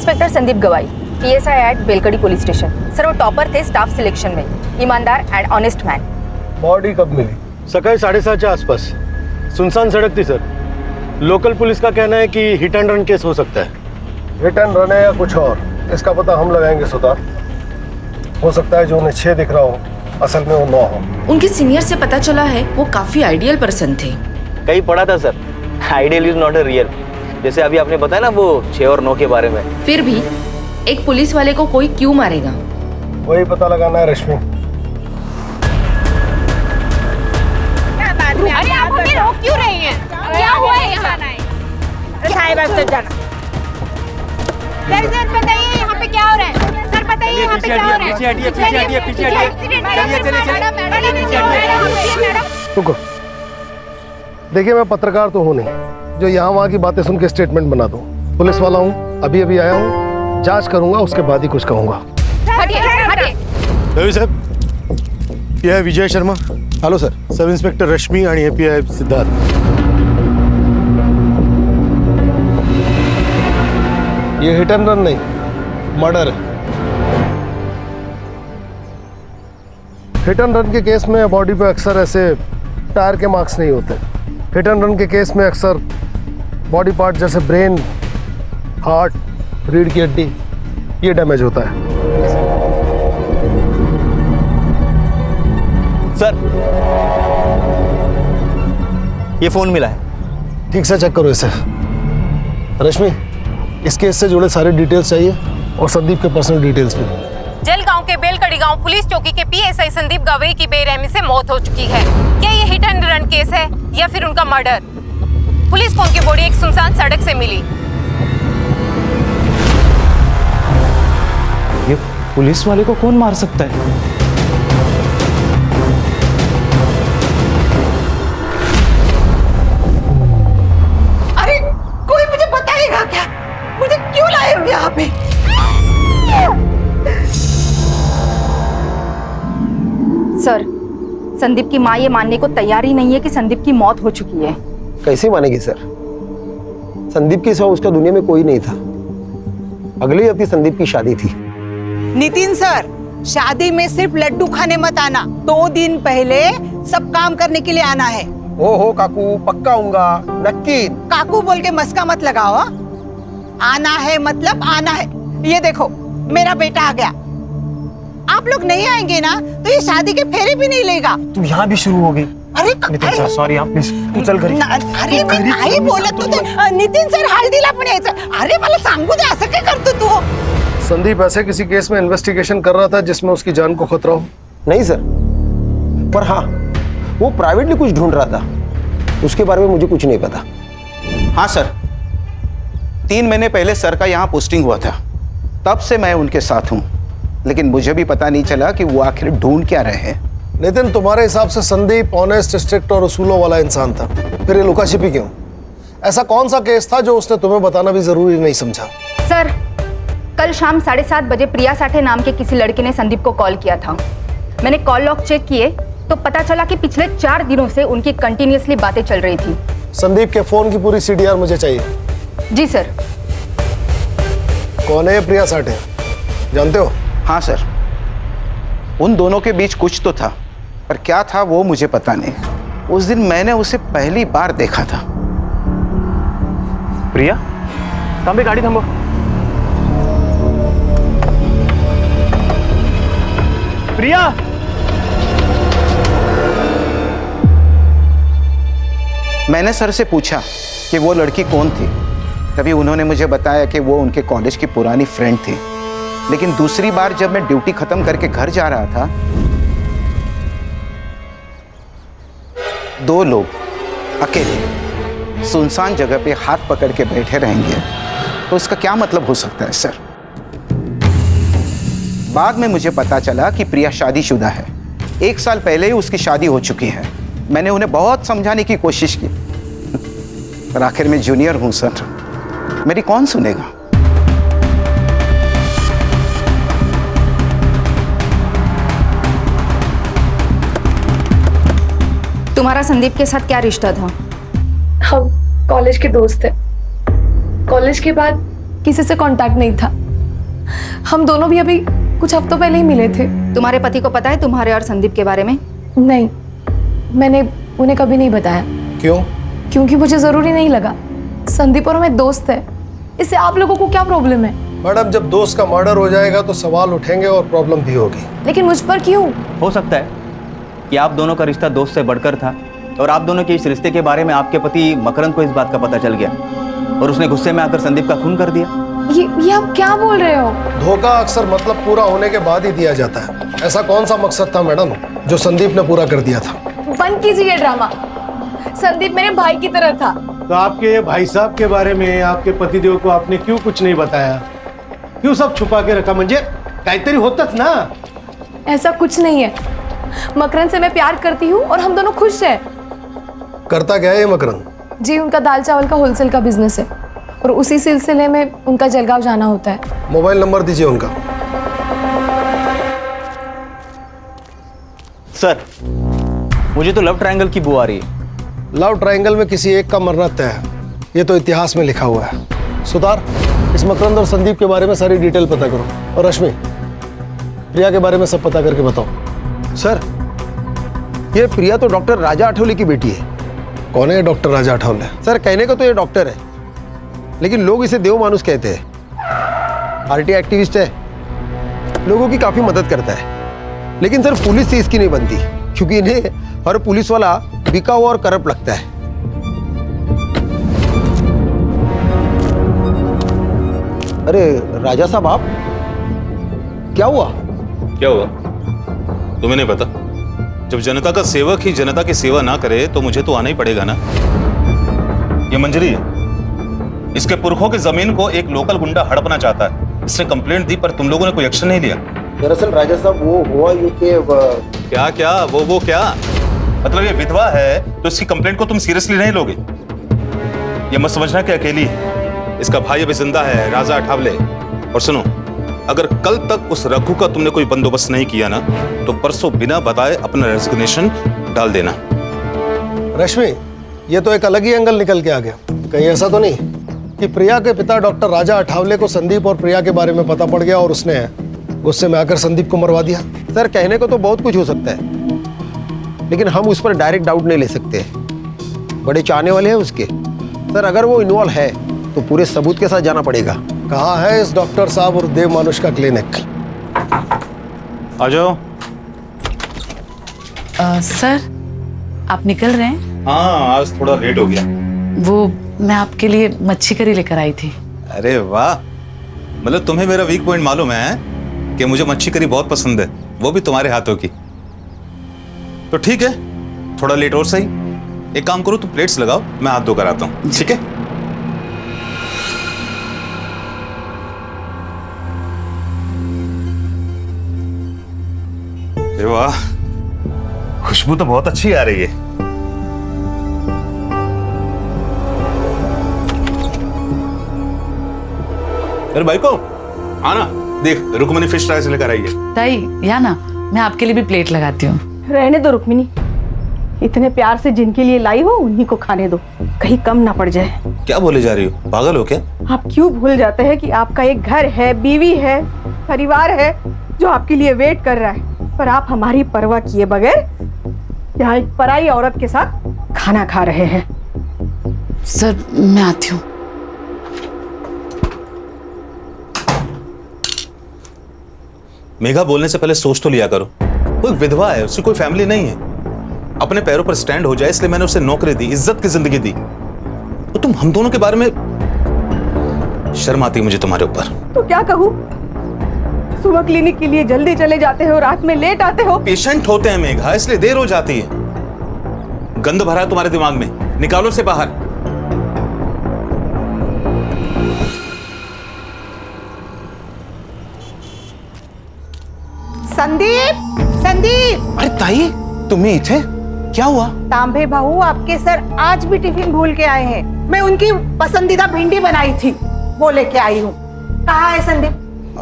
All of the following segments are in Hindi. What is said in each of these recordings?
Inspector Sandeep Gawai, PSI at Belkadi police station. Sir वो टॉपर थे स्टाफ सिलेक्शन में, ईमानदार एंड ऑनेस्ट मैन। बॉडी कब मिली? सकाळी 7:30 आसपास। सुनसान सड़क थी सर। लोकल पुलिस का कहना है कि हिट एंड रन केस हो सकता है। हिट एंड रन है या कुछ और, इसका पता हम लगाएंगे सुधार। हो सकता है जो उन्हें 6 दिख रहा हो असल में वो 9 हो। उनके सीनियर से पता चला है वो काफी आइडियल पर्सन थे। कहीं पढ़ा था sir, ideal is not a real. जैसे अभी आपने बताया ना वो 6 और 9 के बारे में। फिर भी एक पुलिस वाले को कोई क्यों मारेगा? वही पता लगाना है रश्मि। अरे आप हमें रोक क्यों रही हैं? क्या हुआ है यहाँ? साहिब अब तो जाना। सर बताइए यहाँ पे क्या हो रहा है? सर बताइए यहाँ पे क्या हो रहा है? पीछे हटिए, पीछे हटिए, पीछे हटिए। रुको, देखिए मैं पत्रकार तो हूँ नहीं जो यहाँ वहाँ की बातें सुन के स्टेटमेंट बना दूँ। पुलिस वाला हूँ, अभी अभी आया हूँ, जांच करूंगा, उसके बाद ही कुछ कहूँगा। रवि साहब, यह है Vijay Sharma. Hello sir. Sub inspector Rashmi आणि API सिद्धार्थ। ये हिट एंड रन नहीं, मर्डर है। हिट एंड रन के केस में बॉडी पे अक्सर ऐसे टायर के मार्क्स नहीं होते। हिट एंड रन के केस में अक्सर बॉडी पार्ट जैसे ब्रेन, हार्ट, रीढ़ की हड्डी ये डैमेज होता है। सर ये फोन मिला है। ठीक से चेक करो इसे। रश्मि, इस केस से जुड़े सारे डिटेल्स चाहिए और संदीप के पर्सनल डिटेल्स भी। जलगांव के बेलकड़ी गांव पुलिस चौकी के PSI संदीप गवई की बेरहमी से मौत हो चुकी है। क्या ये हिट एंड रन केस है या फिर उनका मर्डर? पुलिस को उनकी बॉडी एक सुनसान सड़क से मिली। ये पुलिस वाले को कौन मार सकता है? अरे कोई मुझे बताएगा क्या? मुझे क्यों लाए हो यहाँ पे? सर, संदीप की माँ ये मानने को तैयार ही नहीं है कि संदीप की मौत हो चुकी है। कैसे मानेगी सर? संदीप के सिवा उसका दुनिया में कोई नहीं था। अगले हफ्ते संदीप की शादी थी। नितिन सर, शादी में सिर्फ लड्डू खाने मत आना, 2 दिन पहले सब काम करने के लिए आना है। हो काकू, पक्का आऊंगा, नक्की। काकू बोल के मस्का मत लगाओ। आना है मतलब आना है। ये देखो मेरा बेटा आ गया। आप लोग नहीं आएंगे ना तो ये शादी के फेरे भी नहीं लेगा। तू यहाँ भी शुरू हो गई। अरे नितिन सर सॉरी, आप प्लीज तू चल घरी। अरे मी नाही बोलत होते नितिन सर, हळदीला पण यायचं। अरे मला सांगू दे, असं काय करतो तू? संदीप ऐसे किसी केस में इन्वेस्टिगेशन कर रहा था जिसमें उसकी जान को खतरा हो? नहीं सर, पर हाँ वो प्राइवेटली कुछ ढूंढ रहा था। उसके बारे में मुझे कुछ नहीं पता। हाँ सर, 3 महीने पहले सर का यहाँ पोस्टिंग हुआ था, तब से मैं उनके साथ हूँ, लेकिन मुझे भी पता नहीं चला कि वो आखिर ढूंढ क्या रहे हैं। नितिन, तुम्हारे हिसाब से संदीप ऑनेस्ट, स्ट्रिक्ट और उसूलों वाला इंसान था, फिर ये लुका छिपी क्यों? ऐसा कौन सा केस था जो उसने तुम्हें बताना भी जरूरी नहीं समझा? सर, कल शाम 7:30 बजे प्रिया साठे नाम के किसी लड़के ने संदीप को कॉल किया था। मैंने कॉल लॉग चेक किए तो पता चला कि पिछले 4 दिनों से उनकी कंटिन्यूअसली बातें चल रही थी। संदीप के फोन की पूरी CDR मुझे चाहिए। जी सर। कौन है ये प्रिया साठे, जानते हो? हाँ सर, उन दोनों के बीच कुछ तो था, पर क्या था वो मुझे पता नहीं। उस दिन मैंने उसे पहली बार देखा था। प्रिया, थांबे, गाड़ी थांबो। प्रिया, मैंने सर से पूछा कि वो लड़की कौन थी, तभी उन्होंने मुझे बताया कि वो उनके कॉलेज की पुरानी फ्रेंड थी। लेकिन दूसरी बार जब मैं ड्यूटी खत्म करके घर जा रहा था, 2 लोग अकेले सुनसान जगह पे हाथ पकड़ के बैठे रहेंगे तो उसका क्या मतलब हो सकता है सर? बाद में मुझे पता चला कि प्रिया शादीशुदा है। 1 साल पहले ही उसकी शादी हो चुकी है। मैंने उन्हें बहुत समझाने की कोशिश की, पर आखिर में जूनियर हूं सर, मेरी कौन सुनेगा? तुम्हारा संदीप के साथ क्या रिश्ता था? हम कॉलेज के दोस्त थे। कॉलेज के बाद किसी से कांटेक्ट नहीं था। हम दोनों भी अभी कुछ हफ्तों पहले ही मिले थे। तुम्हारे पति को पता है तुम्हारे और संदीप के बारे में? नहीं, मैंने उन्हें कभी नहीं बताया। क्यों? क्योंकि मुझे ज़रूरी नहीं लगा। संदीप और मैं दोस्त है, इससे आप लोगों को क्या प्रॉब्लम है? मैडम, जब दोस्त का मर्डर हो जाएगा तो सवाल उठेंगे और प्रॉब्लम भी होगी। लेकिन मुझ पर क्यों? हो सकता है कि आप दोनों का रिश्ता दोस्त से बढ़कर था और आप दोनों के इस रिश्ते के बारे में आपके पति मकरंद को इस बात का पता चल गया और उसने गुस्से में आकर संदीप का खून कर दिया। ये आप क्या बोल रहे हो? धोखा अक्सर मतलब पूरा होने के बाद ही दिया जाता है। ऐसा कौन सा मकसद था मैडम जो संदीप ने पूरा कर दिया था? बंद कीजिए ड्रामा। संदीप मेरे भाई की तरह था। तो आपके भाई साहब के बारे में आपके पतिदेव को आपने क्यों कुछ नहीं बताया? क्यों सब छुपा के रखा? म्हणजे काहीतरी होतच ना। ऐसा कुछ नहीं है। मकरंद से मैं प्यार करती हूँ और हम दोनों खुश हैं। करता क्या है ये मकरंद? जी, उनका दाल चावल का होलसेल का बिजनेस है और उसी सिलसिले में उनका जलगांव जाना होता है। मोबाइल नंबर दीजिए उनका। सर, मुझे तो लव ट्रायंगल की बू आ रही है। लव ट्रायंगल में किसी एक का मरना तय है, ये तो इतिहास में लिखा हुआ है। सुतार, इस मकरंद और संदीप के बारे में सारी डिटेल पता करो। और रश्मि, प्रिया के बारे में सब पता करके बताओ। सर, ये प्रिया तो डॉक्टर राजा आठवले की बेटी है। कौन है डॉक्टर राजा आठवले? सर, कहने को तो ये डॉक्टर है, लेकिन लोग इसे देव मानुस कहते हैं। आरटी एक्टिविस्ट है, लोगों की काफी मदद करता है। लेकिन सर, पुलिस से इसकी नहीं बनती, क्योंकि इन्हें हर पुलिस वाला बिका हुआ और करप्ट लगता है। अरे राजा साहब, आप क्या हुआ? क्या हुआ तुम्हें नहीं पता? जब जनता का सेवक ही जनता की सेवा ना करे तो मुझे तो आना ही पड़ेगा ना। ये मंजरी है, इसके पुरखों की जमीन को एक लोकल गुंडा हड़पना चाहता है। इसने कंप्लेंट दी पर तुम लोगों ने कोई एक्शन नहीं लिया। दरअसल राजा साहब, वो हुआ ये कि क्या क्या वो क्या मतलब? ये विधवा है तो इसकी कंप्लेंट को तुम सीरियसली नहीं लोगे? ये मत समझना कि अकेली है, इसका भाई अभी जिंदा है, राजा आठवले। और सुनो, अगर कल तक उस रघु का तुमने कोई बंदोबस्त नहीं किया ना तो परसों बिना बताए अपना रेजिग्नेशन डाल देना। रश्मि, ये तो एक अलग ही एंगल निकल के आ गया। कहीं ऐसा तो नहीं कि प्रिया के पिता डॉक्टर राजा आठवले को संदीप और प्रिया के बारे में पता पड़ गया और उसने गुस्से में आकर संदीप को मरवा दिया? सर, कहने को तो बहुत कुछ हो सकता है, लेकिन हम उस पर डायरेक्ट डाउट नहीं ले सकते। बड़े चाहने वाले हैं उसके। सर, अगर वो इन्वॉल्व है तो पूरे सबूत के साथ जाना पड़ेगा। कहाँ है इस डॉक्टर साहब और देव मानुष का क्लिनिक? आ जाओ। सर, आप निकल रहे हैं? हाँ, आज थोड़ा लेट हो गया। वो मैं आपके लिए मच्छी करी लेकर आई थी। अरे वाह, मतलब तुम्हें मेरा वीक पॉइंट मालूम है कि मुझे मच्छी करी बहुत पसंद है, वो भी तुम्हारे हाथों की। तो ठीक है, थोड़ा लेट और सही। एक काम करो, तुम प्लेट्स लगाओ, मैं हाथ धोकर आता हूँ। ठीक है? अरे वाह, खुशबू तो बहुत अच्छी आ रही है। अरे भाई को आना, देख रुक्मणी फिश फ्राई से लेकर आई है। ताई, या ना, मैं आपके लिए भी प्लेट लगाती हूँ। रहने दो रुक्मिनी, इतने प्यार से जिनके लिए लाई हो उन्हीं को खाने दो, कहीं कम ना पड़ जाए। क्या बोले जा रही हो? पागल हो क्या? आप क्यों भूल जाते हैं कि आपका एक घर है, बीवी है, परिवार है जो आपके लिए वेट कर रहा है, पर आप हमारी परवाह किए बगैर यहाँ एक पराई औरत के साथ खाना खा रहे हैं। सर, मैं आती हूँ। मेघा, बोलने से पहले सोच तो लिया करो। कोई विधवा है, उसकी कोई फैमिली नहीं है, अपने पैरों पर स्टैंड हो जाए इसलिए मैंने उसे नौकरी दी, इज्जत की जिंदगी दी। तो तुम हम दोनों के बारे में शर्म आती है मुझे तुम्हारे ऊपर। तो क्या कहूँ, सुबह क्लिनिक के लिए जल्दी चले जाते हो, रात में लेट आते हो। पेशेंट होते हैं मेघा, इसलिए देर हो जाती है। गंद भरा है तुम्हारे दिमाग में, निकालो से बाहर। संदीप, संदीप! अरे ताई, तुम्ही इथे? क्या हुआ? तांबे भाऊ, आपके सर आज भी टिफिन भूल के आए हैं। मैं उनकी पसंदीदा भिंडी बनाई थी, वो लेके आई हूँ। कहाँ है संदीप?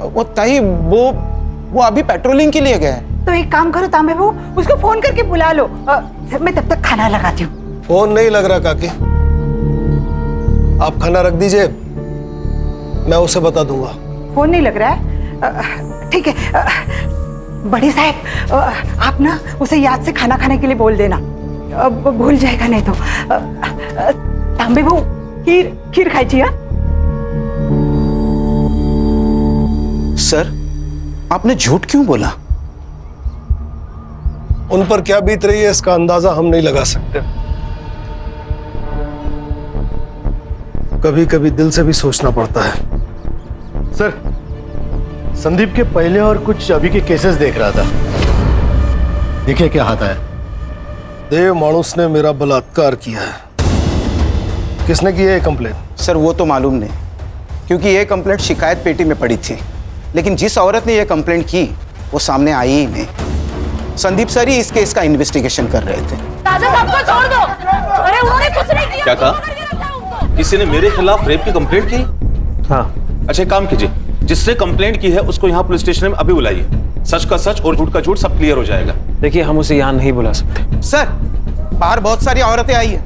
वो ताई, वो अभी पेट्रोलिंग के लिए गए हैं। तो एक काम करो तांबे भाऊ, उसको फोन करके बुला लो। मैं तब तक खाना लगाती हूँ। फोन नहीं लग रहा काकी, आप खाना रख दीजिए, मैं उसे बता दूंगा। फोन नहीं लग रहा है? ठीक है बड़े साहब, आप ना उसे याद से खाना खाने के लिए बोल देना, भूल जाएगा नहीं तो। तांबे भाऊ खीर खाई। सर, आपने झूठ क्यों बोला? उन पर क्या बीत रही है इसका अंदाजा हम नहीं लगा सकते। कभी कभी दिल से भी सोचना पड़ता है। सर, संदीप के पहले और कुछ अभी के केसेस देख रहा था। देखिए क्या हाथ है। देव मानुस ने मेरा बलात्कार किया है। किसने की है कंप्लेन? सर, वो तो मालूम नहीं, क्योंकि ये कंप्लेंट शिकायत पेटी में पड़ी थी, लेकिन जिस औरत ने ये कंप्लेंट की वो सामने आई ही नहीं। संदीप सर ही इस केस का इन्वेस्टिगेशन कर रहे थे। राजा साहब को छोड़ दो। अरे उन्होंने कुछ नहीं किया। क्या कहा? किसी ने मेरे खिलाफ रेप की कंप्लेंट की? हाँ। अच्छा, एक काम कीजिए, जिसने कंप्लेंट की है उसको यहाँ पुलिस स्टेशन में अभी बुलाइए। सच का सच और झूठ का झूठ सब क्लियर हो जाएगा। देखिए, हम उसे यहाँ नहीं बुला सकते। सर, बाहर बहुत सारी औरतें आई है,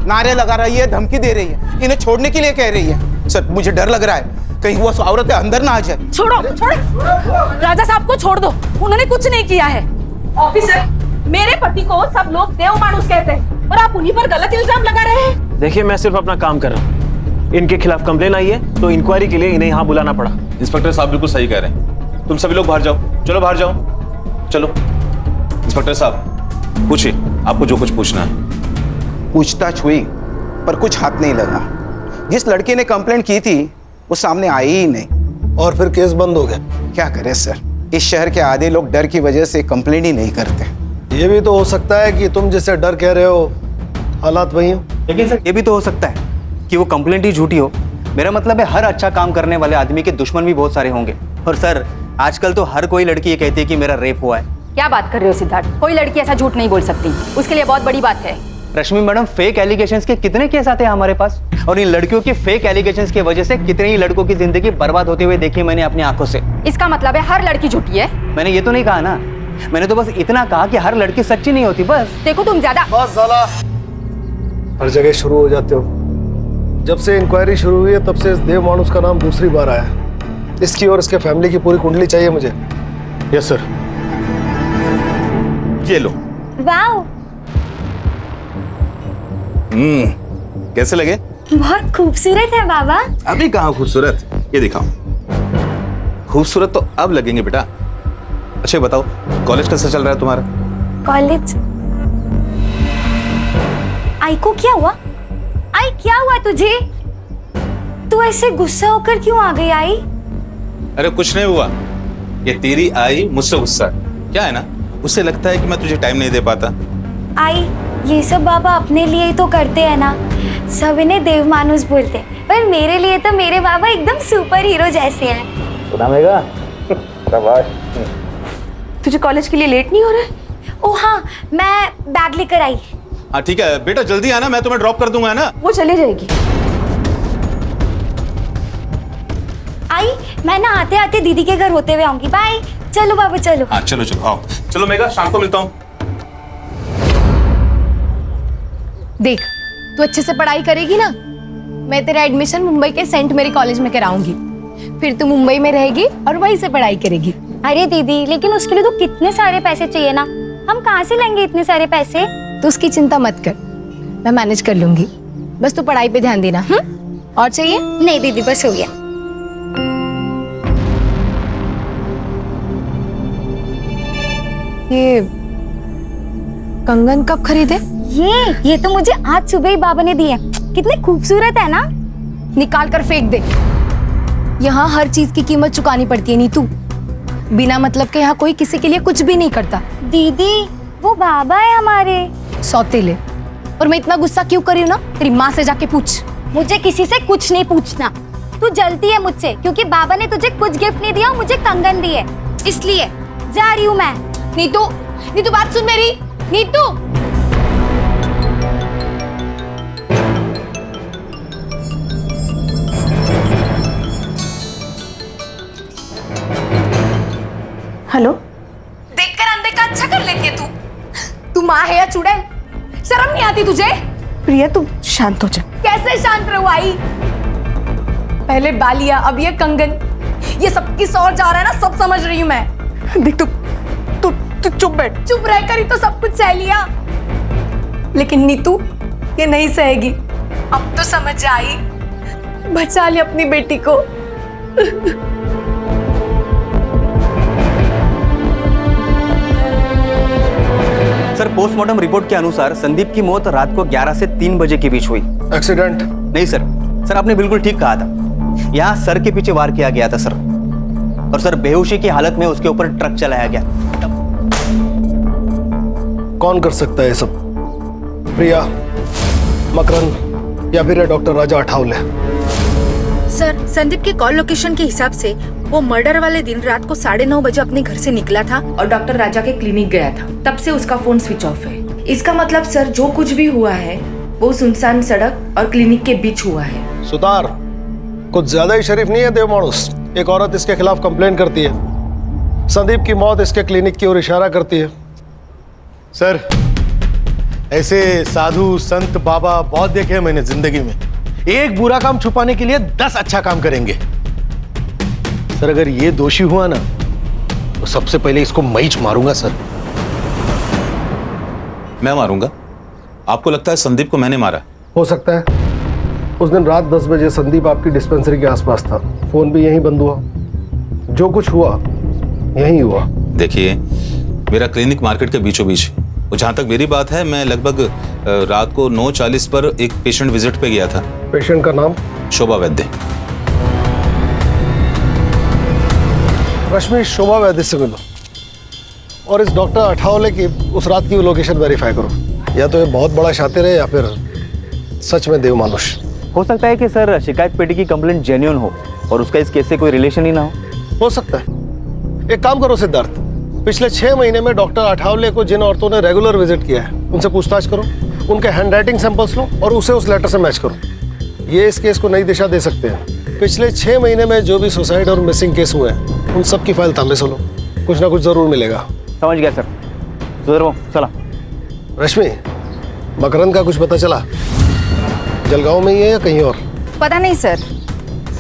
नारे लगा रही है, धमकी दे रही है, इन्हें छोड़ने के लिए कह रही है। सर, मुझे डर लग रहा है कहीं वो औरतें अंदर ना आ जाए। छोड़ो राजा साहब को छोड़ दो, उन्होंने कुछ नहीं किया है। ऑफिसर, मेरे पति को सब लोग देव मानुस कहते हैं और आप उन्हीं पर गलत इल्जाम लगा रहे हैं। देखिए, मैं सिर्फ अपना काम कर रहा हूँ। इनके खिलाफ कंप्लेन आई है तो इंक्वायरी के लिए इन्हें यहाँ बुलाना पड़ा। इंस्पेक्टर साहब बिल्कुल सही कह रहे हैं। तुम सभी लोग बाहर जाओ, चलो बाहर जाओ, चलो। इंस्पेक्टर साहब, पूछिए, आपको जो कुछ पूछना है। पूछताछ हुई पर कुछ हाथ नहीं लगा। जिस लड़के ने कंप्लेंट की थी वो सामने आई ही नहीं। और फिर केस बंद हो गया। क्या करें सर, इस शहर के आधे लोग डर की वजह से कंप्लेंट ही नहीं करते। ये भी तो हो सकता है कि तुम जैसे डर कह रहे हो हालात वही हो। लेकिन सर, ये भी तो हो सकता है कि वो कंप्लेंट ही झूठी हो। मेरा मतलब है, हर अच्छा काम करने वाले आदमी के दुश्मन भी बहुत सारे होंगे। और सर, आजकल तो हर कोई लड़की ये कहती है कि मेरा रेप हुआ है। क्या बात कर रहे हो सिद्धार्थ? कोई लड़की ऐसा झूठ नहीं बोल सकती, उसके लिए बहुत बड़ी बात है। रश्मि मैडम, फेक एलिगेशंस के कितने केस आते हैं हमारे पास, और इन लड़कियों के फेक एलिगेशंस की वजह से कितने ही लड़कों की जिंदगी बर्बाद होते हुए देखी मैंने अपनी आंखों से। इसका मतलब है हर लड़की झूठी है? मैंने ये तो नहीं कहा ना, मैंने तो बस इतना कहा कि हर लड़की सच्ची नहीं होती। बस देखो, तुम ज्यादा बस ज़्यादा हर जगह शुरू हो जाते हो। जब से इंक्वायरी शुरू हुई है तब से इस देव मानुस का नाम दूसरी बार आया है। इसकी और इसके फैमिली की पूरी कुंडली चाहिए मुझे। Yes sir. ये लो। वाओ, कैसे लगे? बहुत खूबसूरत है बाबा। अभी कहाँ खूबसूरत, ये दिखाओ। खूबसूरत तो अब लगेंगे बेटा। अच्छा बताओ, कॉलेज कैसा चल रहा है तुम्हारा? कॉलेज? आई को क्या हुआ? आई, क्या हुआ तुझे? तू ऐसे गुस्सा होकर क्यों आ गई आई? अरे कुछ नहीं हुआ, ये तेरी आई मुझसे गुस्सा। क्या है ना, उससे लगता है कि मैं तुझे टाइम नहीं दे पाता। आई, ये सब बाबा अपने लिए ही तो करते हैं ना, सब इन्हें देव मानुस बोलते हैं, पर मेरे लिए तो मेरे बाबा एकदम सुपर हीरो जैसे हैं। सुनामेगा? शाबाश। तुझे कॉलेज के लिए लेट नहीं हो रहा है? ओ हाँ, मैं बैग लेकर आई। हाँ ठीक है बेटा, जल्दी आना, मैं तुम्हें ड्रॉप कर दूंगा, है ना? वो चली जाएगी। आई, मैं ना आते आते दीदी के घर होते हुए आऊंगी। बाय। चलो बाबू, चलो। हाँ चलो चलो, आओ। चलो मेगा, शाम को मिलता हूँ। देख, तू अच्छे से पढ़ाई करेगी ना, मैं तेरा एडमिशन मुंबई के सेंट मेरी कॉलेज में कराऊंगी। फिर तू मुंबई में रहेगी और वहीं से पढ़ाई करेगी। अरे दीदी, लेकिन उसके लिए तो कितने सारे पैसे चाहिए ना, हम कहाँ से लेंगे इतने सारे पैसे? तो उसकी चिंता मत कर, मैं मैनेज कर लूंगी। बस तू पढ़ाई पे ध्यान देना। और चाहिए? नहीं दीदी, बस हो गया। ये कंगन कब खरीदे? ये तो मुझे आज सुबह ही बाबा ने दिए। कितने खूबसूरत है ना। निकाल कर फेंक दे। यहाँ हर चीज की कीमत चुकानी पड़ती है नीतू। बिना मतलब के यहाँ कोई किसी के लिए कुछ भी नहीं करता। दीदी, वो बाबा है हमारे सौतेले। और मैं इतना गुस्सा क्यों कर रही हूँ ना, तेरी माँ से जाके पूछ। मुझे किसी से कुछ नहीं पूछना। तू जलती है मुझसे क्योंकि बाबा ने तुझे कुछ गिफ्ट नहीं दिया, मुझे कंगन दिए, इसलिए जा रही हूँ मैं। नीतू, नीतू बात सुन मेरी। नीतू, हेलो। देखकर अनदेखा अच्छा कर लेती है तू माँ है या चुड़ैल? शर्म नहीं आती तुझे? प्रिया, तू शांत हो जा। कैसे शांत रहूं आई? पहले बालिया, अब ये कंगन, ये सब किस और जा रहा है ना, सब समझ रही हूँ मैं। देख तू चुप बैठ। चुप रहकर ही तो सब कुछ सह लिया, लेकिन नीतू ये नहीं सहेगी। अब तो समझ आई, बचा ली अपनी बेटी को। सर, पोस्टमार्टम रिपोर्ट के अनुसार संदीप की मौत रात को 11 से 3 बजे के बीच हुई। एक्सीडेंट? नहीं सर, आपने बिल्कुल ठीक कहा था। यहाँ सर के पीछे वार किया गया था सर, और सर बेहोशी की हालत में उसके ऊपर ट्रक चलाया गया। कौन कर सकता है ये सब? प्रिया, मकरन या फिर ये डॉक्टर राजा अठावले? सर, संदीप के कॉल लोकेशन के हिसाब से वो मर्डर वाले दिन रात को 9:30 बजे अपने घर से निकला था और डॉक्टर राजा के क्लिनिक गया था। तब से उसका फोन स्विच ऑफ है। इसका मतलब सर जो कुछ भी हुआ है वो सुनसान सड़क और क्लिनिक के बीच हुआ है। सुतार, कुछ ज्यादा ही शरीफ नहीं है देव मानुस? एक औरत इसके खिलाफ कंप्लेन करती है, संदीप की मौत इसके क्लिनिक की ओर इशारा करती है। सर, ऐसे साधु संत बाबा बहुत देखे हैं मैंने जिंदगी में। एक बुरा काम छुपाने के लिए 10 अच्छा काम करेंगे। सर, अगर ये दोषी हुआ ना तो सबसे पहले इसको मैं ही मारूंगा सर। मैं मारूंगा? आपको लगता है संदीप को मैंने मारा? हो सकता है। उस दिन रात 10 बजे संदीप आपकी डिस्पेंसरी के आसपास था, फोन भी यहीं बंद हुआ, जो कुछ हुआ यहीं हुआ। देखिए, मेरा क्लिनिक मार्केट के बीचों बीच, और जहां तक मेरी बात है, मैं लगभग रात को 9:40 पर एक पेशेंट विजिट पे गया था। पेशेंट का नाम? शोभा वैद्य। रश्मि, शोभा वैद्य से मिलो और इस डॉक्टर अठावले की उस रात की लोकेशन वेरीफाई करो। या तो ये बहुत बड़ा शातिर है या फिर सच में देव मानुष। हो सकता है कि सर शिकायत पेटी की कंप्लेंट जेन्युइन हो और उसका इस केस से कोई रिलेशन ही ना हो सकता है। एक काम करो सिद्धार्थ, पिछले 6 महीने में डॉक्टर अठावले को जिन औरतों ने रेगुलर विजिट किया है उनसे पूछताछ करो, उनके हैंडराइटिंग सैंपल्स लो और उसे उस लेटर से मैच करो। ये इस केस को नई दिशा दे सकते हैं। पिछले 6 महीने में जो भी सुसाइड और मिसिंग केस हुए हैं उन सब की फाइल तांबे से लो, कुछ ना कुछ जरूर मिलेगा। समझ गया सर, चला। रश्मि, मकरन का कुछ पता चला? जलगांव में ही है या कहीं और? पता नहीं सर,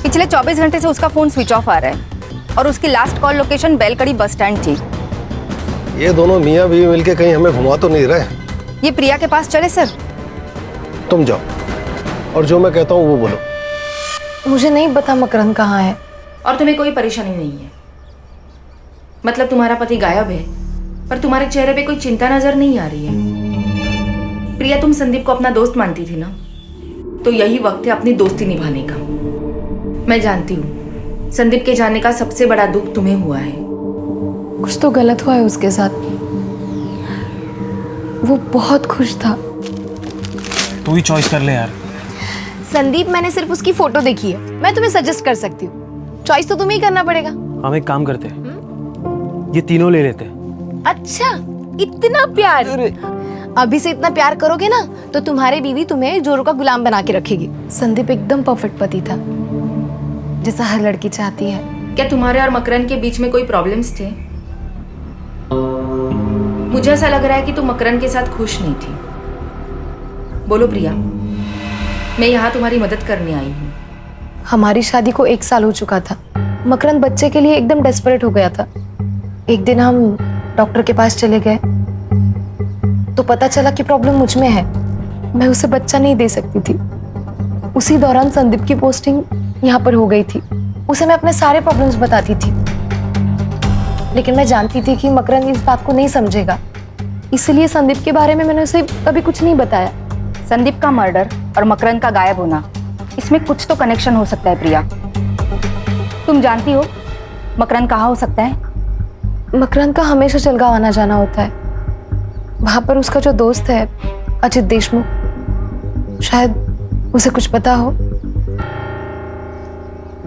पिछले 24 घंटे से उसका फोन स्विच ऑफ आ रहा है और उसकी last call location बेलकड़ी bus stand थी। ये दोनों मियाँ बीवी मिलके कहीं हमें घुमा तो नहीं रहे? ये प्रिया के पास चले सर? तुम जाओ और जो मैं कहता हूँ वो बोलो। मुझे नहीं पता मकरन कहाँ है। और तुम्हें कोई परेशानी नहीं है? मतलब तुम्हारा पति गायब है पर तुम्हारे चेहरे पे कोई चिंता नजर नहीं आ रही है। प्रिया, तुम संदीप को अपना दोस्त मानती थी ना, तो यही वक्त है अपनी दोस्ती निभाने का। मैं जानती हूँ संदीप के जाने का सबसे बड़ा दुख तुम्हें हुआ है। कुछ तो गलत हुआ है उसके साथ। वो बहुत खुश था। तू ही चॉइस कर ले यार। संदीप, मैंने सिर्फ उसकी फोटो देखी है, मैं तुम्हें सजेस्ट कर सकती हूँ। चॉइस तो तुम्हें ही करना पड़ेगा। हम एक काम करते, ये तीनों ले लेते। अच्छा, इतना प्यार? अभी से इतना प्यार करोगे ना तो तुम्हारी बीवी तुम्हें जोरू का गुलाम बना के रखेगी। संदीप एकदम परफेक्ट पति था, जैसा हर लड़की चाहती है। क्या तुम्हारे और मकरन के बीच में कोई प्रॉब्लम्स थे? मुझे ऐसा लग रहा है कि तुम मकरन के साथ खुश नहीं थी। बोलो प्रिया, मैं यहाँ तुम्हारी मदद करने आई हूँ। हमारी शादी को 1 साल हो चुका था। मकरन बच्चे के लिए एकदम डेस्परेट हो गया था। एक दिन हम डॉक्टर के पास चले गए तो पता चला कि प्रॉब्लम मुझ में है, मैं उसे बच्चा नहीं दे सकती थी। उसी दौरान संदीप की पोस्टिंग यहाँ पर हो गई थी। उसे मैं अपने सारे प्रॉब्लम्स बताती थी, लेकिन मैं जानती थी कि मकरन इस बात को नहीं समझेगा, इसलिए संदीप के बारे में मैंने उसे कभी कुछ नहीं बताया। संदीप का मर्डर और मकरन का गायब होना, इसमें कुछ तो कनेक्शन हो सकता है प्रिया। तुम जानती हो मकरन कहाँ हो सकता है? मकरन का हमेशा जलगांव आना जाना होता है। वहां पर उसका जो दोस्त है अजित देशमुख, शायद उसे कुछ पता हो।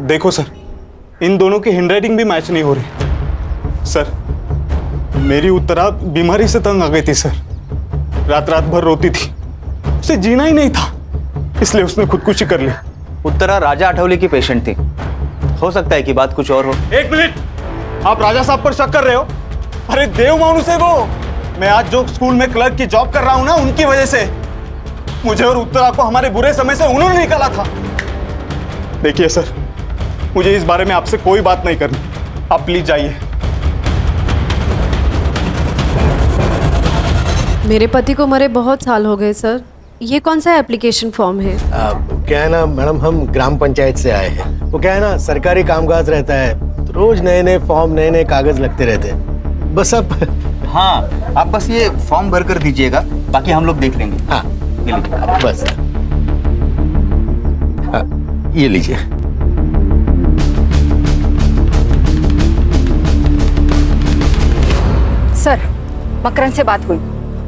देखो सर, इन दोनों की हैंडराइटिंग भी मैच नहीं हो रही। सर, मेरी उत्तरा बीमारी से तंग आ गई थी सर। रात रात भर रोती थी, उसे जीना ही नहीं था, इसलिए उसने खुदकुशी कर ली। उत्तरा राजा अठावले की पेशेंट थी, हो सकता है कि बात कुछ और हो। 1 मिनट, आप राजा साहब पर शक कर रहे हो? अरे देव मानुस है वो। मैं आज जो स्कूल में क्लर्क की जॉब कर रहा हूं ना, उनकी वजह से मुझे और उत्तरा को हमारे बुरे समय से उन्होंने निकाला था। देखिए सर, मुझे इस बारे में आपसे कोई बात नहीं करनी। आप प्लीज जाइए। मेरे पति को मरे बहुत साल हो गए सर। ये कौन सा एप्लीकेशन फॉर्म है? क्या है ना मैडम, हम ग्राम पंचायत से आए हैं। वो क्या है ना, सरकारी कामकाज रहता है तो रोज नए नए फॉर्म, नए नए कागज लगते रहते हैं। बस अब हाँ, आप बस ये फॉर्म भर कर दीजिएगा, बाकी हम लोग देख लेंगे। हाँ ये लीजिए बस। हाँ, ये लीजिए। सर, मकरंद से बात हुई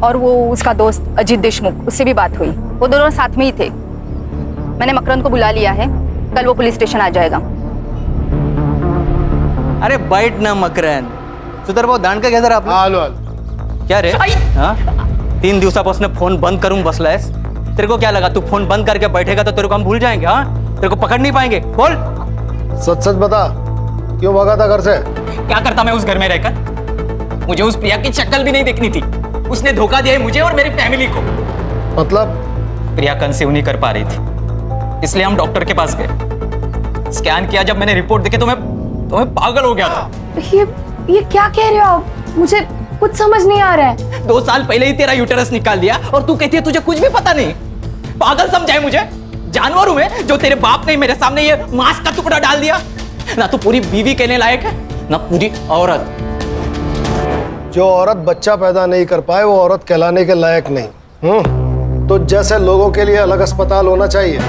और वो उसका दोस्त अजीत देशमुख, उससे भी बात हुई। वो दोनों साथ में ही थे। मैंने मकरंद को बुला लिया है, कल वो पुलिस स्टेशन आ जाएगा। अरे बैठ ना मकरंद, सुधर भाऊ दांड का जरा आपलं. आलो आलो. क्या रे हाँ 3 दिवसापासून फोन बंद करून बसलायस. तेरे को क्या लगा तू फोन बंद करके बैठेगा तो तेरे को हम भूल जाएंगे? हाँ तेरे को पकड़ नहीं पाएंगे. बोल सच सच बता, क्यों भागा था घर से? क्या करता मैं उस घर में रहकर? मुझे उस प्रिया की शक्ल भी नहीं देखनी थी. उसने धोखा दिया है मुझे और मेरी फैमिली को. मतलब? प्रिया कंसीव नहीं कर पा रही थी, इसलिए हम डॉक्टर के पास गए. स्कैन किया, जब मैंने रिपोर्ट देखी तो मैं पागल हो गया था. ये क्या कह रहे हो आप? मुझे कुछ समझ नहीं आ रहा है. 2 साल पहले ही तेरा यूटेरस निकाल दिया और तू कहती है तुझे कुछ भी पता नहीं. पागल समझा है मुझे? जानवर हूं मैं जो तेरे बाप ने मेरे सामने ये मांस का टुकड़ा डाल दिया. ना तो पूरी बीवी कहने लायक है ना पूरी औरत. जो औरत बच्चा पैदा नहीं कर पाए वो औरत कहलाने के लायक नहीं. तो जैसे लोगों के लिए अलग अस्पताल होना चाहिए,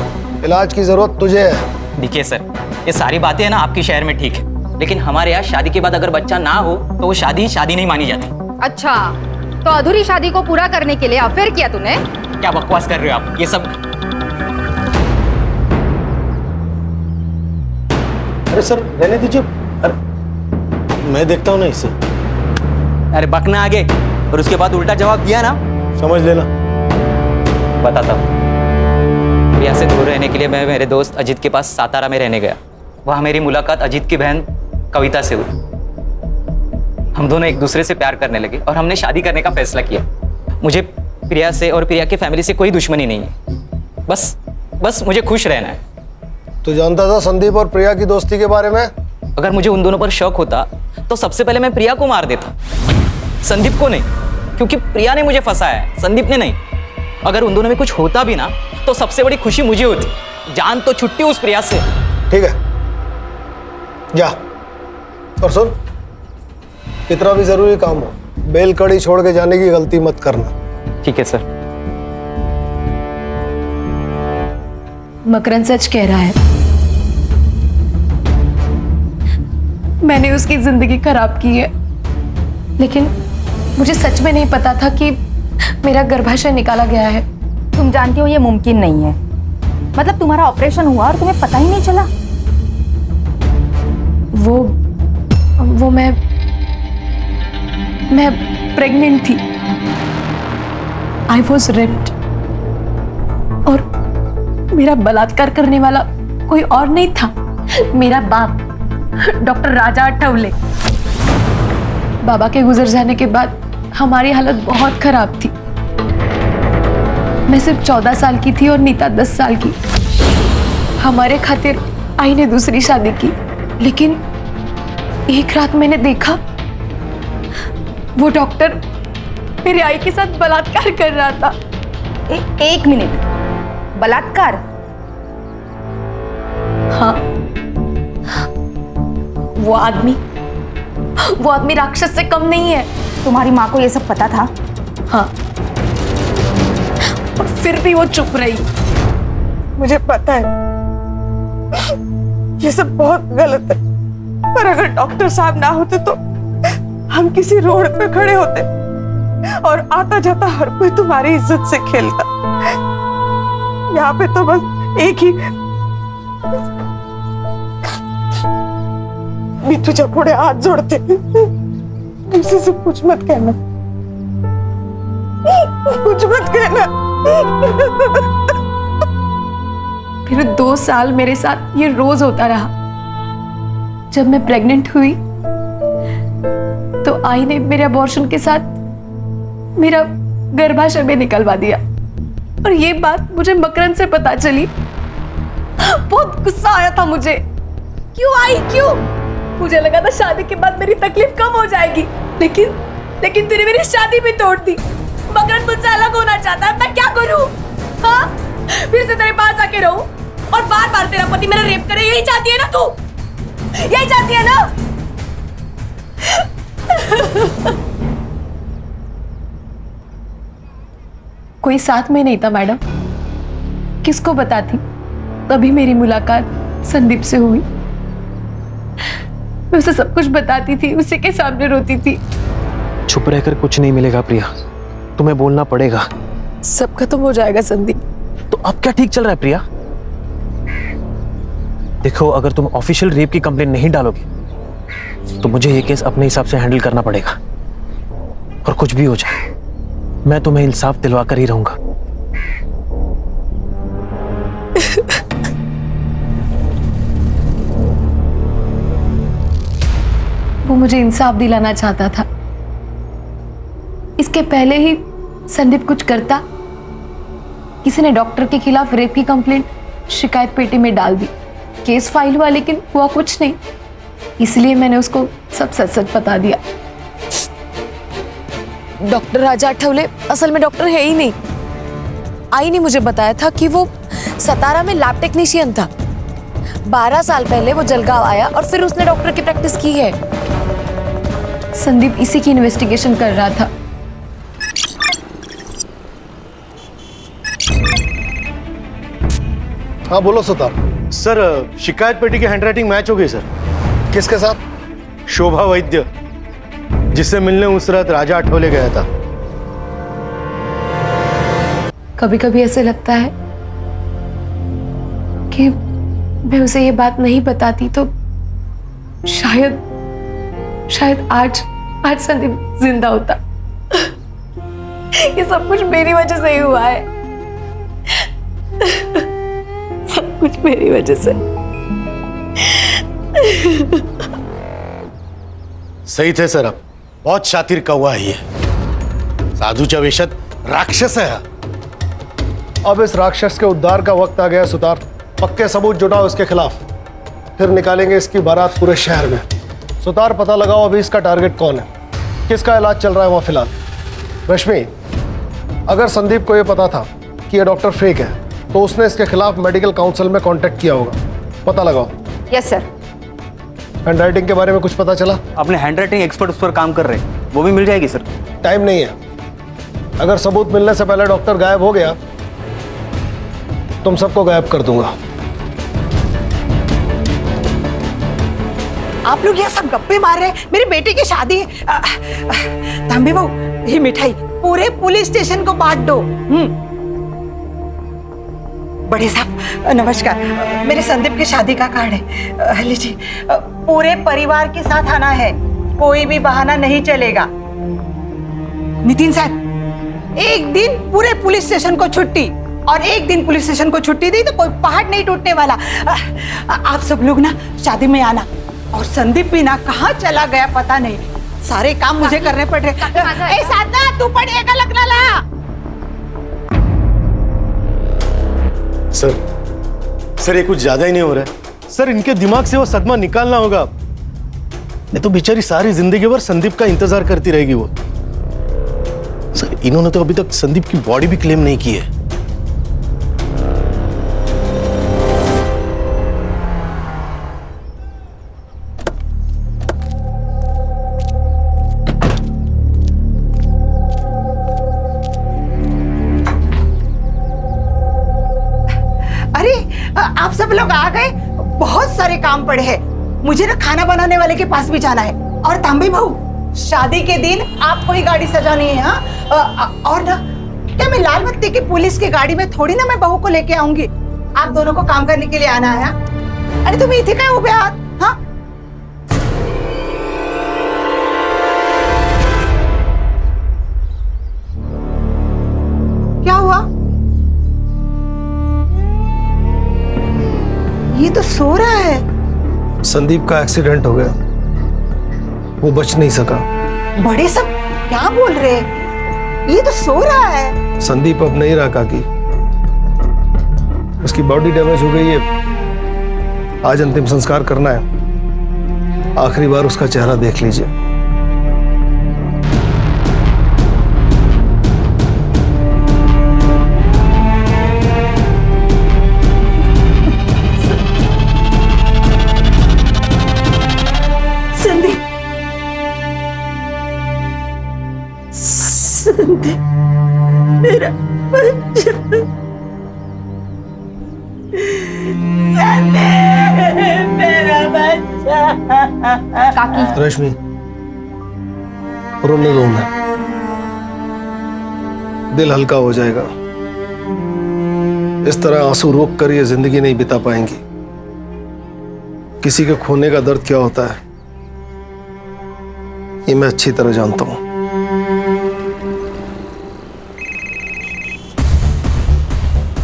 इलाज की जरूरत तुझे है. देखिए सर, ये सारी बातें है ना आपकी शहर में ठीक है, लेकिन हमारे यहाँ शादी के बाद अगर बच्चा ना हो तो वो शादी नहीं मानी जाती. अच्छा, तो अधूरी शादी को पूरा करने के लिए अफेयर किया तूने? क्या बकवास कर रहे हो आप? ये सब अरे सर रहने दीजिए. अरे मैं देखता हूँ ना इसे. अरे बकना आगे और उसके बाद उल्टा जवाब दिया ना समझ लेना. बताता हूँ. प्रिया से दूर रहने के लिए मैं मेरे दोस्त अजीत के पास सातारा में रहने गया. वहाँ मेरी मुलाकात अजीत की बहन कविता से हुई. हम दोनों एक दूसरे से प्यार करने लगे और हमने शादी करने का फैसला किया. मुझे प्रिया से और प्रिया की फैमिली से कोई दुश्मनी नहीं है. बस मुझे खुश रहना है. तू जानता था संदीप और प्रिया की दोस्ती के बारे में? अगर मुझे उन दोनों पर शक होता तो सबसे पहले मैं प्रिया को मार देता, संदीप को नहीं, क्योंकि प्रिया ने मुझे फंसाया है, संदीप ने नहीं. अगर उन दोनों में कुछ होता भी ना तो सबसे बड़ी खुशी मुझे होती. जान तो छुट्टी उस प्रिया से. ठीक है जा. और सुन, कितना भी जरूरी काम हो, बेल कड़ी छोड़ के जाने की गलती मत करना. ठीक है सर. मकरंद सच कह रहा है. मैंने उसकी जिंदगी खराब की है, लेकिन मुझे सच में नहीं पता था कि मेरा गर्भाशय निकाला गया है. तुम जानती हो ये मुमकिन नहीं है. मतलब तुम्हारा ऑपरेशन हुआ और तुम्हें पता ही नहीं चला? वो मैं प्रेग्नेंट थी. आई वॉज रेप्ड और मेरा बलात्कार करने वाला कोई और नहीं था, मेरा बाप डॉक्टर राजा आठवले. बाबा के गुजर जाने के बाद हमारी हालत बहुत खराब थी. मैं सिर्फ 14 साल की थी और नीता 10 साल की. हमारे खातिर आई ने दूसरी शादी की, लेकिन एक रात मैंने देखा वो डॉक्टर मेरी आई के साथ बलात्कार कर रहा था. एक मिनट, बलात्कार? हाँ, वो आदमी राक्षस से कम नहीं है. तुम्हारी माँ को ये सब पता था? हाँ, और फिर भी वो चुप रही. मुझे पता है ये सब बहुत गलत है, पर अगर डॉक्टर साहब ना होते तो हम किसी रोड पे खड़े होते और आता जाता हर कोई तुम्हारी इज्जत से खेलता. यहाँ पे तो बस एक ही भी तुझे पुढे हाथ जोड़ते. किसी से कुछ मत कहना, कुछ मत कहना. फिर 2 साल मेरे साथ ये रोज होता रहा. जब मैं प्रेग्नेंट हुई तो आई ने मेरे अबॉर्शन के साथ मेरा गर्भाशय में निकलवा दिया. और ये बात मुझे मकरंद से पता चली. बहुत गुस्सा आया था मुझे क्यों आई, क्यों? मुझे लगा था शादी के बाद मेरी तकलीफ कम हो जाएगी, लेकिन तूने मेरी शादी भी तोड़ दी। मकरंद मुझसे अलग होना चाहता है, मैं क्या करूं? हाँ, फिर से तेरे पास आके रहूं और बार बार तेरा पति मेरा रेप करे, यही चाहती है ना तू? यही चाहती है ना? कोई साथ में नहीं था मैडम, किसको बताती? तभी मेरी मुलाकात संदीप से हुई। मैं उसे सब कुछ बताती थी, उसी के सामने रोती थी। चुप रहकर कुछ नहीं मिलेगा प्रिया, तुम्हें बोलना पड़ेगा। सब खत्म हो जाएगा संदीप। तो अब क्या ठीक चल रहा है प्रिया? देखो, अगर तुम ऑफिशियल रेप की कंप्लेंट नहीं डालोगे तो मुझे ये केस अपने हिसाब से हैंडल करना पड़ेगा। और कुछ भी हो जाए, मैं तुम्हें इंसाफ दिलवा कर ही रहूंगा। वो मुझे इंसाफ दिलाना चाहता था। इसके पहले ही संदीप कुछ करता, किसी ने डॉक्टर के खिलाफ रेप की कंप्लेंट शिकायत पेटी में डाल दी, केस फाइल हुआ, लेकिन हुआ कुछ नहीं। इसलिए मैंने उसको सब सच सच बता दिया। डॉक्टर राजा आठवले असल में डॉक्टर है ही नहीं। आई ने मुझे बताया था कि वो सतारा में लैब टेक्नीशियन था। 12 साल पहले वो जलगांव आया और फिर उसने डॉक्टर की प्रैक्टिस की है। संदीप इसी की इन्वेस्टिगेशन कर रहा था। हाँ बोलो सुतार। सर, शिकायत पेटी की हैंडराइटिंग मैच हो गई सर। किसके साथ? शोभा वैद्य, जिससे मिलने उस रात राजा आठवले गया था। कभी कभी ऐसे लगता है कि मैं उसे ये बात नहीं बताती तो शायद आज संदीप जिंदा होता। ये सब कुछ मेरी वजह से ही हुआ है। सब कुछ मेरी वजह से। सही थे सर, आप बहुत शातिर कौवा है ये। साधूच्या वेशात राक्षस है। अब इस राक्षस के उद्धार का वक्त आ गया सुतार। पक्के सबूत जुटाओ इसके खिलाफ, फिर निकालेंगे इसकी बारात पूरे शहर में। सुतार, पता लगाओ अभी इसका टारगेट कौन है, किसका इलाज चल रहा है वहां फिलहाल। रश्मि, अगर संदीप को यह पता था कि यह डॉक्टर फेक है तो उसने इसके खिलाफ मेडिकल काउंसिल में कांटेक्ट किया होगा। पता लगाओ। Yes sir. हैंडराइटिंग के बारे में कुछ पता चला? अपने हैंडराइटिंग एक्सपर्ट उस पर काम कर रहे हैं, वो भी मिल जाएगी सर। टाइम नहीं है। अगर सबूत मिलने से पहले डॉक्टर गायब हो गया तुम सबको गायब कर दूंगा। आप लोग यहाँ सब गप्पे मार रहे हैं, मेरी बेटी की शादी है। तांबे बहू, ये मिठाई पूरे पुलिस स्टेशन को बांट दो। बड़े साहब नमस्कार, मेरे संदीप की शादी का कार्ड है, लीजिए। पूरे परिवार के साथ आना है, कोई भी बहाना नहीं चलेगा। नितिन साहब, एक दिन पूरे पुलिस स्टेशन को छुट्टी, और एक दिन पुलिस स्टेशन को छुट्टी दी तो कोई पहाड़ नहीं टूटने वाला। आप सब लोग ना शादी में आना। और संदीप भी ना कहाँ चला गया पता नहीं, सारे काम मुझे करने पड़ रहे। ए साधना, तू पढ़िएगा लगना ला। सर ये कुछ ज्यादा ही नहीं हो रहा है सर। इनके दिमाग से वो सदमा निकालना होगा, नहीं तो बेचारी सारी जिंदगी भर संदीप का इंतजार करती रहेगी वो। सर, इन्होंने तो अभी तक संदीप की बॉडी भी क्लेम नहीं की है। आप सब लोग आ गए, बहुत सारे काम पड़े हैं। मुझे ना खाना बनाने वाले के पास भी जाना है। और तांबे बहू, शादी के दिन आपको ही गाड़ी सजानी है। हाँ, और ना क्या मैं लाल बत्ती की पुलिस की गाड़ी में थोड़ी ना मैं बहू को लेके आऊंगी। आप दोनों को काम करने के लिए आना है। अरे तुम इथे काय उभे आहात? हाँ, क्या हुआ? ये तो सो रहा है। संदीप का एक्सीडेंट हो गया, वो बच नहीं सका। बड़े सब क्या बोल रहे हैं? ये तो सो रहा है। संदीप अब नहीं रहा काकी, उसकी बॉडी डैमेज हो गई है, आज अंतिम संस्कार करना है, आखिरी बार उसका चेहरा देख लीजिए। संदीप, संदीप, मेरा बच्चा, संदीप, मेरा बच्चा। काकी, रश्मि, रोने दो उन्हें, दिल हल्का हो जाएगा। इस तरह आंसू रोक कर ये जिंदगी नहीं बिता पाएंगी। किसी के खोने का दर्द क्या होता है ये मैं अच्छी तरह जानता हूं।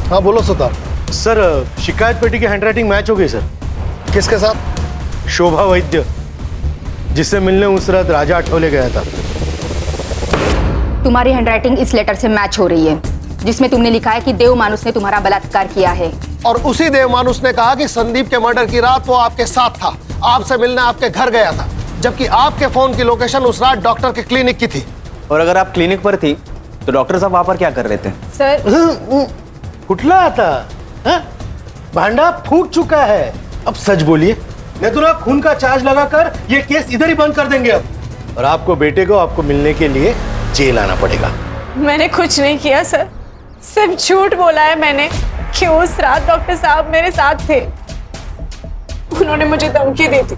हाँ बोलो सुतार। सर, शिकायत पेटी की हैंडराइटिंग मैच हो गई सर। किसके साथ? शोभा वैद्य, जिससे मिलने उस रात राजा आठवले गया था। तुम्हारी हैंडराइटिंग इस लेटर से मैच हो रही है जिसमें तुमने लिखा है कि देव मानुस ने तुम्हारा बलात्कार किया है। और उसी देव मानुस ने कहा कि संदीप के मर्डर की रात वो आपके साथ था, आपसे मिलने आपके घर गया था, जबकि आपके फोन की लोकेशन उस रात डॉक्टर के क्लिनिक की थी। और अगर आप क्लिनिक पर थी तो डॉक्टर साहब वहां पर क्या कर रहे थे? सर, कुठला आता हाँ? भांडा फूट चुका है, अब सच बोलिए, नहीं तो ना खून का चार्ज लगाकर ये केस इधर ही बंद कर देंगे अब। और आपको बेटे को आपको मिलने के लिए जेल आना पड़ेगा। मैंने कुछ नहीं किया सर, सिर्फ झूठ बोला है मैंने कि उस रात डॉक्टर साहब मेरे साथ थे। उन्होंने मुझे धमकी दी थी,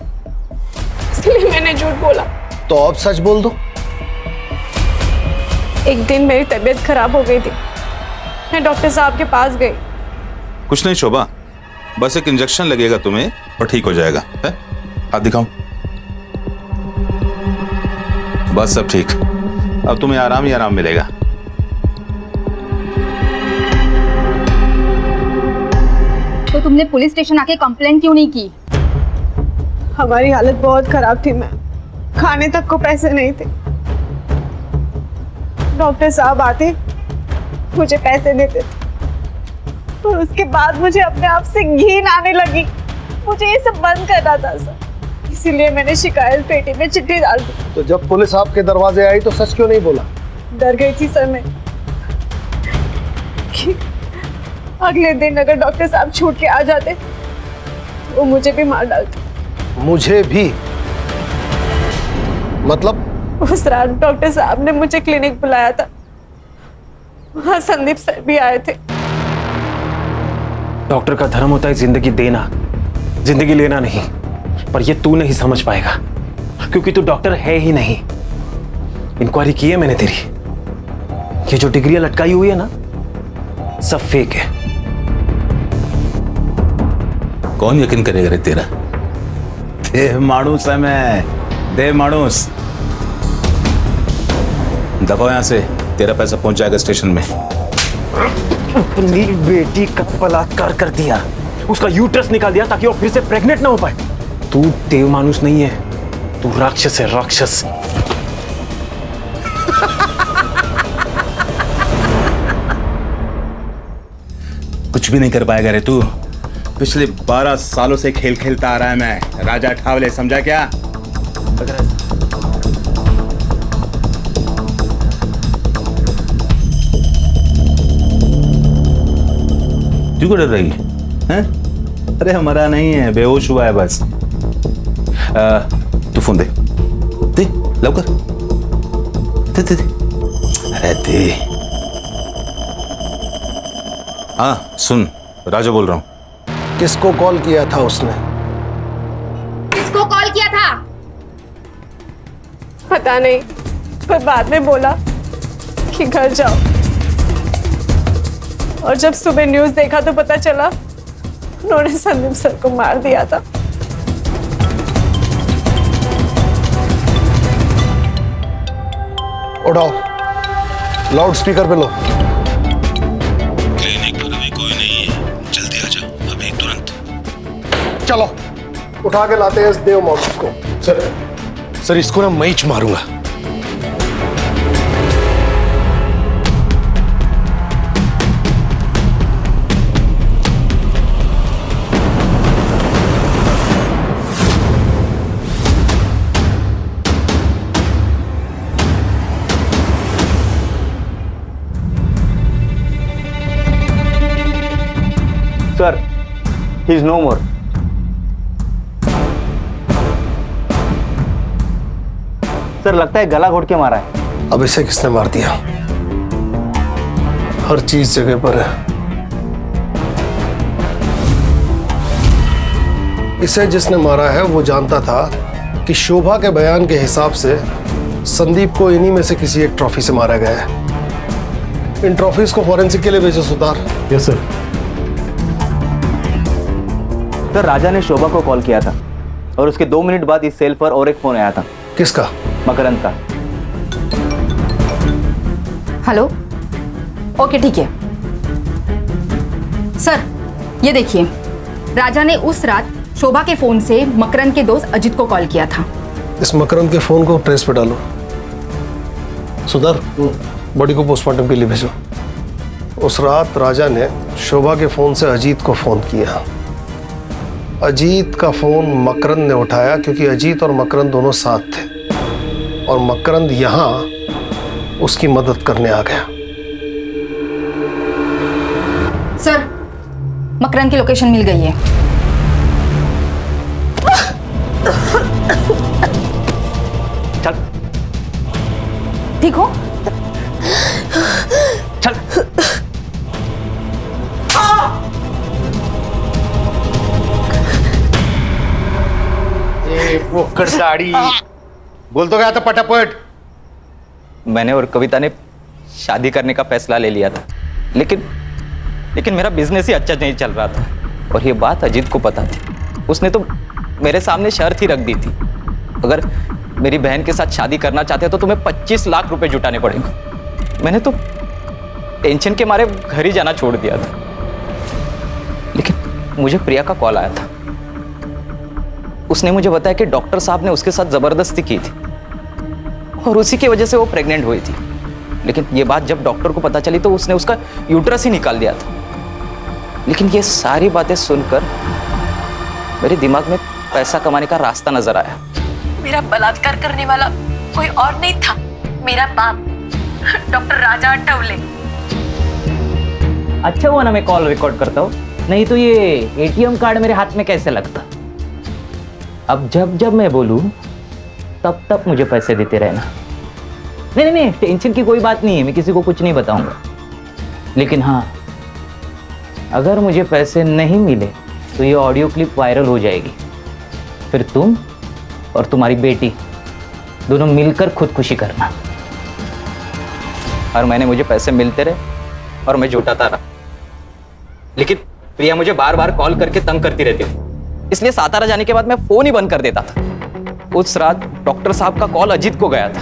इसलिए मैंने झूठ बोला। तो अब सच बोल दो। एक दिन मेरी तबीयत खराब हो गई थी, मैं डॉक्टर साहब के पास गई। कुछ नहीं शोभा, बस एक इंजेक्शन लगेगा तुम्हें और ठीक हो जाएगा। है? हाथ दिखाओ। बस सब ठीक, अब तुम्हें आराम ही आराम मिलेगा। तो तुमने पुलिस स्टेशन आके कंप्लेंट क्यों नहीं की? हमारी हालत बहुत खराब थी मैम, खाने तक को पैसे नहीं थे। डॉक्टर साहब आते, मुझे पैसे देते थे, और उसके बाद मुझे अपने आप से घिन आने लगी। मुझे ये सब बंद करना था सर, इसीलिए मैंने शिकायत पेटी में चिट्ठी डाल दी। तो जब पुलिस आपके दरवाजे आई तो सच क्यों नहीं बोला? डर गई थी सर मैं कि अगले दिन अगर डॉक्टर साहब छूट के आ जाते तो वो मुझे भी मार डालते। मुझे भी? मतलब? उस रात डॉक्टर साहब ने मुझे क्लिनिक बुलाया था, वहां संदीप सर भी आए थे। डॉक्टर का धर्म होता है जिंदगी देना, जिंदगी लेना नहीं। पर ये तू नहीं समझ पाएगा क्योंकि तू डॉक्टर है ही नहीं। इंक्वायरी की है मैंने तेरी, ये जो डिग्रियां लटकाई हुई है ना, सब फेक है। कौन यकीन करेगा रे तेरा? देव मानुस है मैं, देव मानुस। दबाओ यहां से, तेरा पैसा पहुंच जाएगा स्टेशन में। अपनी बेटी का बलात्कार कर दिया, उसका यूट्रस निकाल दिया ताकि वो फिर से प्रेग्नेंट ना हो पाए। तू देव मानुस नहीं है, तू राक्षस है, राक्षस। कुछ भी नहीं कर पाएगा रे तू। पिछले 12 सालों से खेल खेलता आ रहा है मैं, राजा ठावले, समझा क्या? तू क्यों डर रही है? अरे हमारा नहीं है, बेहोश हुआ है बस। तू फोन दे, दे लवकर, दे दे दे, अरे दे। हाँ सुन, राजा बोल रहा हूँ। किसको कॉल किया था उसने? किसको कॉल किया था? पता नहीं, पर बाद में बोला कि घर जाओ। और जब सुबह न्यूज़ देखा तो पता चला उन्होंने संदीप सर को मार दिया था। उठाओ, लाउड स्पीकर पे लो। क्लिनिक पर अभी कोई नहीं है, जल्दी आ जा अभी तुरंत। चलो उठा के लाते हैं इस देव मानुस को। सर इसको ना मैं ही मारूंगा। Sir, he is no more. Sir, लगता है गला घोट के मारा है। अब इसे किसने मार दिया? हर चीज जगह पर है। इसे जिसने मारा है वो जानता था कि शोभा के बयान के हिसाब से संदीप को इन्हीं में से किसी एक ट्रॉफी से मारा गया है। इन ट्रॉफीज को फॉरेंसिक के लिए भेजो Sutar. Yes sir. Sir, Raja ने शोभा को कॉल किया था और उसके 2 मिनट बाद इस सेल पर और एक फोन आया था। किसका? मकरंद का। हेलो, ओके ठीक है सर। ये देखिए, राजा ने उस रात शोभा के फोन से मकरंद के दोस्त अजित को कॉल किया था। इस मकरंद के फोन को ट्रेस पे डालो। सुधार, बॉडी को पोस्टमार्टम के लिए भेजो। उस रात राजा ने शोभा के फोन से अजीत को फोन किया। अजीत का फोन मकरंद ने उठाया क्योंकि अजीत और मकरंद दोनों साथ थे और मकरंद यहां उसकी मदद करने आ गया। सर, मकरंद की लोकेशन मिल गई है। चल, ठीक हो? चल। वो दाढ़ी बोल तो गया था पटापट। मैंने और कविता ने शादी करने का फैसला ले लिया था, लेकिन मेरा बिजनेस ही अच्छा नहीं चल रहा था और ये बात अजीत को पता थी। उसने तो मेरे सामने शर्त ही रख दी थी, अगर मेरी बहन के साथ शादी करना चाहते हो तो तुम्हें 25 लाख रुपए जुटाने पड़ेंगे। मैंने तो टेंशन के मारे घर ही जाना छोड़ दिया था, लेकिन मुझे प्रिया का कॉल आया था। उसने मुझे बताया कि डॉक्टर साहब ने उसके साथ जबरदस्ती की थी और उसी की वजह से वो प्रेग्नेंट हुई थी। लेकिन ये बात जब डॉक्टर को पता चली तो उसने उसका यूट्रस ही निकाल दिया था। लेकिन ये सारी बातें सुनकर मेरे दिमाग में पैसा कमाने का रास्ता नजर आया। मेरा बलात्कार करने वाला कोई और नहीं था, मेरा बाप डॉक्टर राजा अठावले। अच्छा हुआ ना मैं कॉल रिकॉर्ड करता हूँ, नहीं तो ये एटीएम कार्ड मेरे हाथ में कैसे लगता। अब जब मैं बोलूं तब मुझे पैसे देते रहना। नहीं, टेंशन की कोई बात नहीं है, मैं किसी को कुछ नहीं बताऊंगा। लेकिन हाँ, अगर मुझे पैसे नहीं मिले तो ये ऑडियो क्लिप वायरल हो जाएगी, फिर तुम और तुम्हारी बेटी दोनों मिलकर खुदकुशी करना। हर महीने मुझे पैसे मिलते रहे और मैं जुटाता रहा, लेकिन प्रिया मुझे बार बार कॉल करके तंग करती रहती थी, इसलिए सातारा जाने के बाद मैं फोन ही बंद कर देता था। उस रात डॉक्टर साहब का कॉल अजीत को गया था।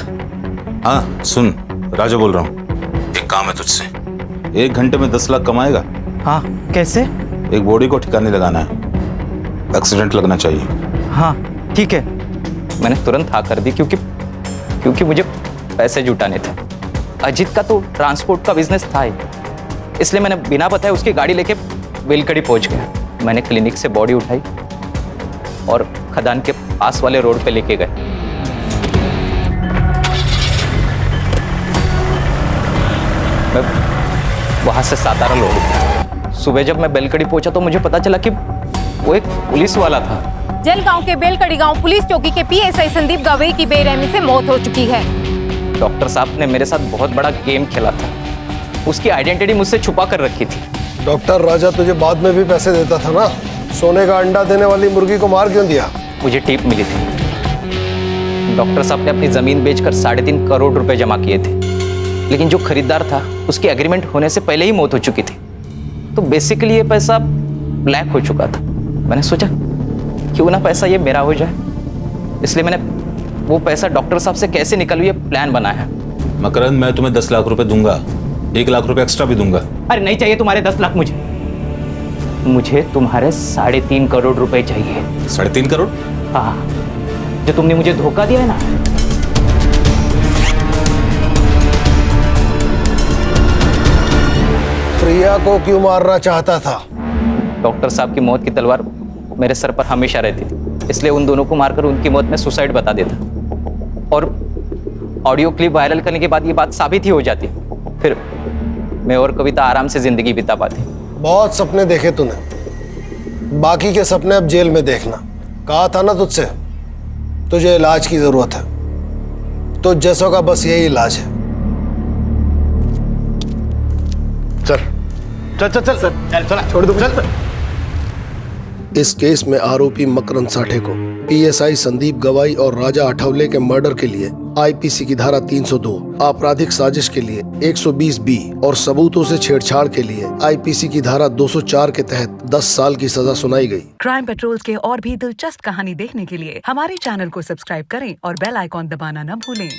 हाँ सुन, राजा बोल रहा हूँ, एक काम है तुझसे। 1 घंटे में 10 लाख कमाएगा? हाँ, कैसे? एक बॉडी को ठिकाने लगाना है, एक्सीडेंट लगना चाहिए। हाँ ठीक है। मैंने तुरंत हाँ कर दी क्योंकि मुझे पैसे जुटाने थे। अजीत का तो ट्रांसपोर्ट का बिजनेस था ही, इसलिए मैंने बिना बताए उसकी गाड़ी लेके बेलकड़ी पहुंच गया। मैंने क्लिनिक से बॉडी उठाई और खदान के पास वाले रोड पे लेके गए। मैं वहां से सातारा लौट गया। सुबह जब मैं बेलकड़ी पहुंचा तो मुझे पता चला कि वो एक पुलिस वाला था। जलगांव के बेलकड़ी गांव पुलिस चौकी के पीएसआई संदीप गवई की बेरहमी से मौत हो चुकी है। डॉक्टर साहब ने मेरे साथ बहुत बड़ा गेम खेला था, उसकी आइडेंटिटी मुझसे छुपा कर रखी थी। डॉक्टर राजा तुझे बाद में भी पैसे देता था ना, सोने का अंडा देने वाली मुर्गी को मार क्यों दिया? मुझे टिप मिली थी। डॉक्टर साहब ने अपनी जमीन बेचकर 3.5 करोड़ रुपए जमा किए थे, लेकिन जो खरीदार था उसकी एग्रीमेंट होने से पहले ही मौत हो चुकी थी, तो बेसिकली ये पैसा ब्लैक हो चुका था। मैंने सोचा क्यों ना पैसा ये मेरा हो जाए, इसलिए मैंने वो पैसा डॉक्टर साहब से कैसे निकलूं ये प्लान बनाया। मकरंद, मैं तुम्हें 10 लाख रुपए दूंगा, 1 लाख रुपए एक्स्ट्रा भी दूंगा। अरे नहीं चाहिए तुम्हारे 10 लाख, मुझे तुम्हारे 3.5 करोड़ रुपए चाहिए। 3.5 करोड़? हाँ, जो तुमने मुझे धोखा दिया है ना। प्रिया को क्यों मारना चाहता था? डॉक्टर साहब की मौत की तलवार मेरे सर पर हमेशा रहती थी, इसलिए उन दोनों को मारकर उनकी मौत में सुसाइड बता देता और ऑडियो क्लिप वायरल करने के बाद ये बात साबित ही हो जाती, फिर मैं और कविता आराम से जिंदगी बिता पाती। बहुत सपने देखे तूने, बाकी के सपने अब जेल में देखना। कहा था ना तुझसे, तुझे इलाज की जरूरत है, तो जैसों का बस यही इलाज है। चल चल चल चल चल चल छोड़ दो चल। इस केस में आरोपी मकरंद साठे को पीएसआई संदीप गवाई और राजा आठवले के मर्डर के लिए आईपीसी की धारा 302, आपराधिक साजिश के लिए 120 बी और सबूतों से छेड़छाड़ के लिए आईपीसी की धारा 204 के तहत 10 साल की सजा सुनाई गई। क्राइम पेट्रोल के और भी दिलचस्प कहानी देखने के लिए हमारे चैनल को सब्सक्राइब करें और बेल आइकॉन दबाना न भूलें।